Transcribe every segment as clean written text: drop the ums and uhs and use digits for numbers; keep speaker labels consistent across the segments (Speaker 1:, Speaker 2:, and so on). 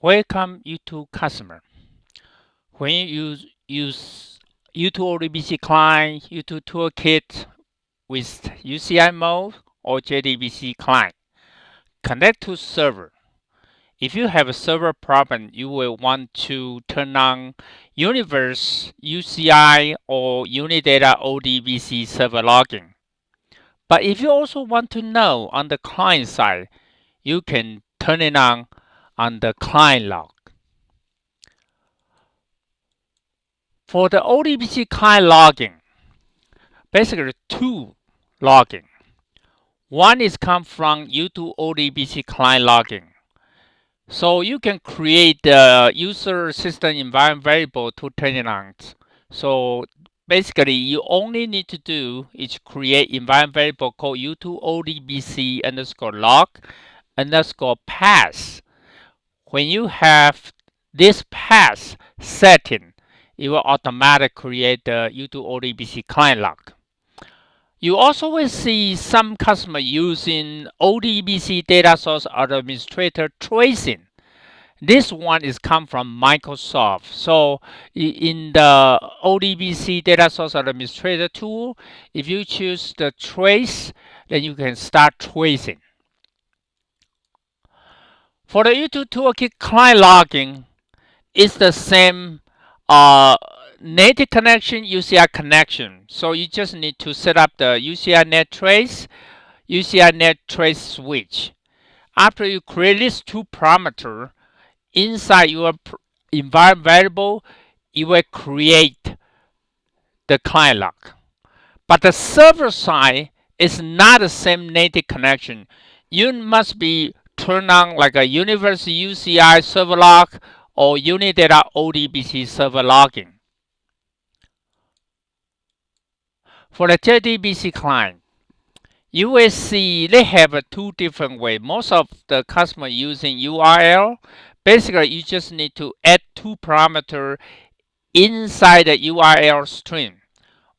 Speaker 1: Welcome YouTube customer. When you use YouTube ODBC client, YouTube Toolkit with UCI mode or JDBC client, connect to server. If you have a server problem, you will want to turn on Universe UCI or Unidata ODBC server login. But if you also want to know on the client side, you can turn it on the client log. For the ODBC client login, basically two login. One is come from YouTube ODBC client login. So you can create the user system environment variable to turn it on. So basically you only need to do is create environment variable called YouTube ODBC underscore log underscore pass. When you have this pass setting, it will automatically create the YouTube ODBC client log. You also will see some customer using ODBC data source administrator tracing. This one is come from Microsoft. So in the ODBC data source administrator tool, if you choose the trace, then you can start tracing. For the YouTube Toolkit client login, it's the same native connection, UCI connection. So you just need to set up the UCI net trace, UCI net trace switch. After you create these two parameters, inside your environment variable, you will create the client log. But the server side is not the same native connection. You must be turned on like a Universe UCI server log or Unidata ODBC server login. For the JDBC client, you will see they have two different ways. Most of the customer using URL. Basically, you just need to add two parameters inside the URL string.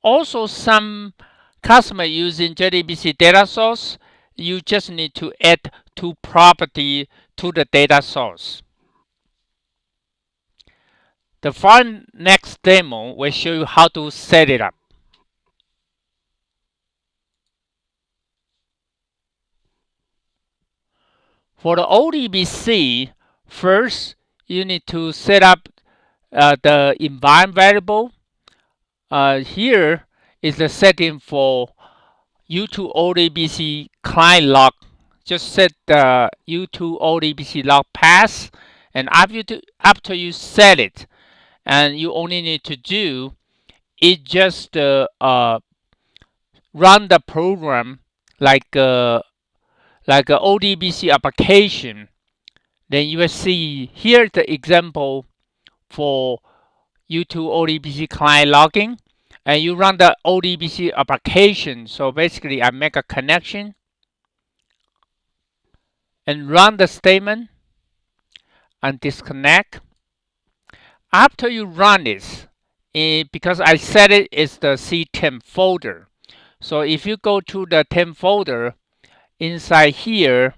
Speaker 1: Also, some customer using JDBC data source, you just need to add two property to the data source. The next demo will show you how to set it up. For the ODBC, first you need to set up the environment variable. Here is the setting for YouTube ODBC client log. Just set the YouTube ODBC log pass, and after you set it, and you only need to do is just run the program like a ODBC application. Then you will see here the example for YouTube ODBC client login, and you run the ODBC application. So basically, I make a connection and run the statement and disconnect. After you run this, because I set it is the C10 folder. So if you go to the 10 folder, inside here,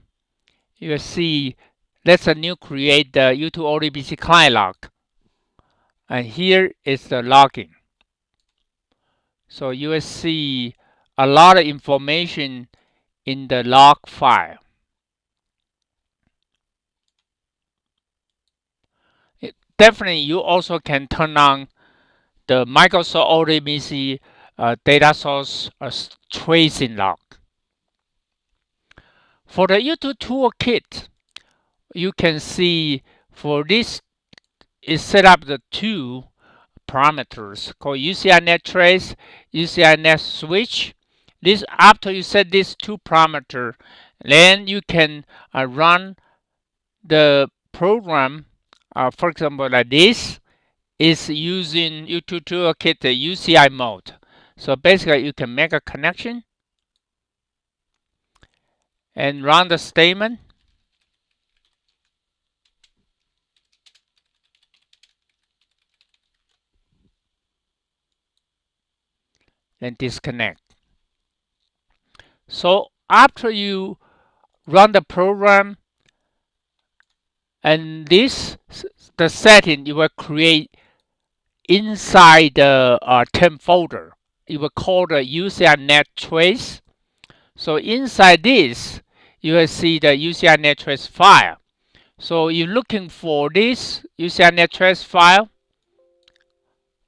Speaker 1: you will see let's new create the YouTube ODBC client log. And here is the login. So you will see a lot of information in the log file. Definitely, you also can turn on the Microsoft ODBC data source tracing log. For the YouTube Toolkit, you can see for this is set up the two parameters called UCI net trace, UCI net switch. This after you set these two parameters, then you can run the program. For example, like this is using YouTube Toolkit the UCI mode. So basically, you can make a connection and run the statement. Then disconnect. So after you run the program, And this, the setting you will create inside the temp folder. It will call the UCI net trace. So inside this, you will see the UCI net trace file. So you're looking for this UCI net trace file.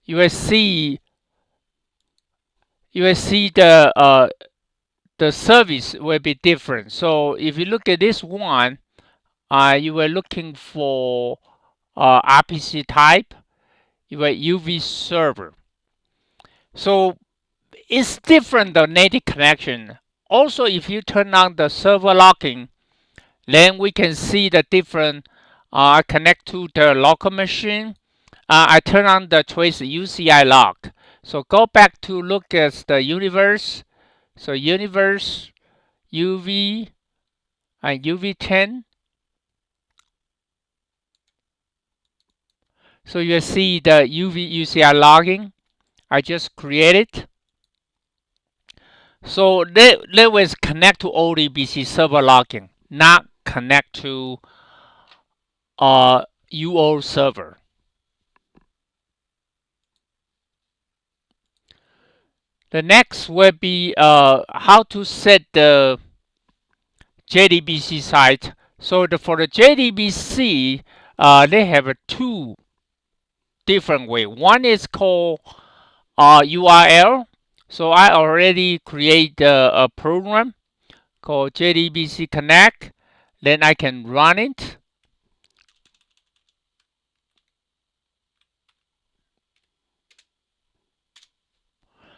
Speaker 1: You will see the service will be different. So if you look at this one, you were looking for RPC type, you were UV server. So it's different than native connection. Also, if you turn on the server logging, then we can see the different. I connect to the local machine. I turn on the trace UCI log. So go back to look at the universe. So universe UV and UV10. So you see the UV UCI logging I just created. So that was connect to ODBC server logging, not connect to UO server. The next will be how to set the JDBC site. So for the JDBC, they have two different way. One is called URL. So I already create a program called JDBC Connect. Then I can run it.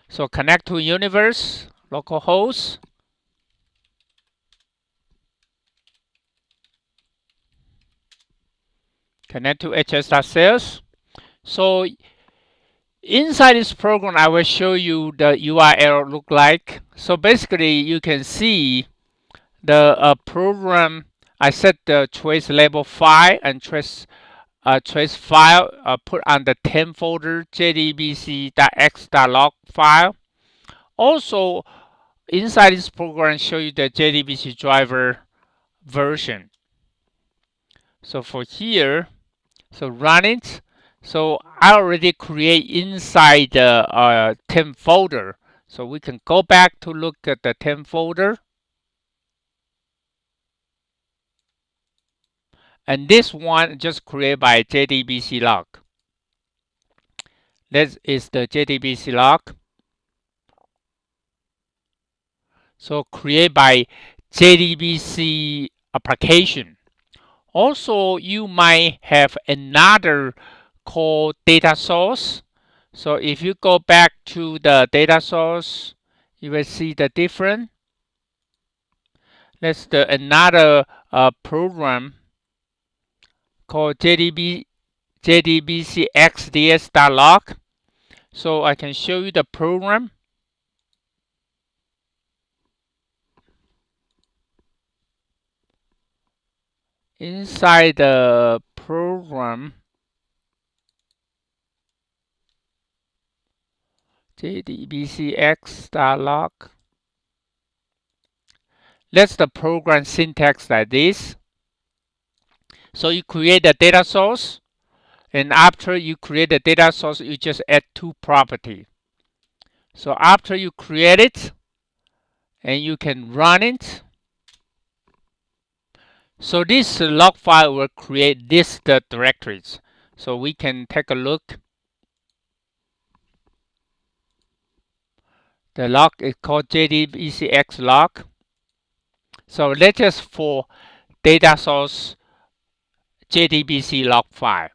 Speaker 1: So connect to universe, localhost. Connect to HS.SALES. So inside this program, I will show you the URL look like. So basically, you can see the program. I set the trace level file and trace file put on the temp folder jdbcx.log file. Also, inside this program, show you the JDBC driver version. So for here, so run it. So I already create inside the temp folder. So we can go back to look at the temp folder. And this one just created by JDBC log. This is the JDBC log. So create by JDBC application. Also, you might have another called data source. So if you go back to the data source, you will see the different. That's another program called jdbcx.log. So I can show you the program. Inside the program, jdbcx.log. That's the program syntax like this. So you create a data source, and after you create a data source, you just add two properties. So after you create it, and you can run it. So this log file will create this directories. So we can take a look. The log is called jdbcx.log. So let's just for data source JDBC log file.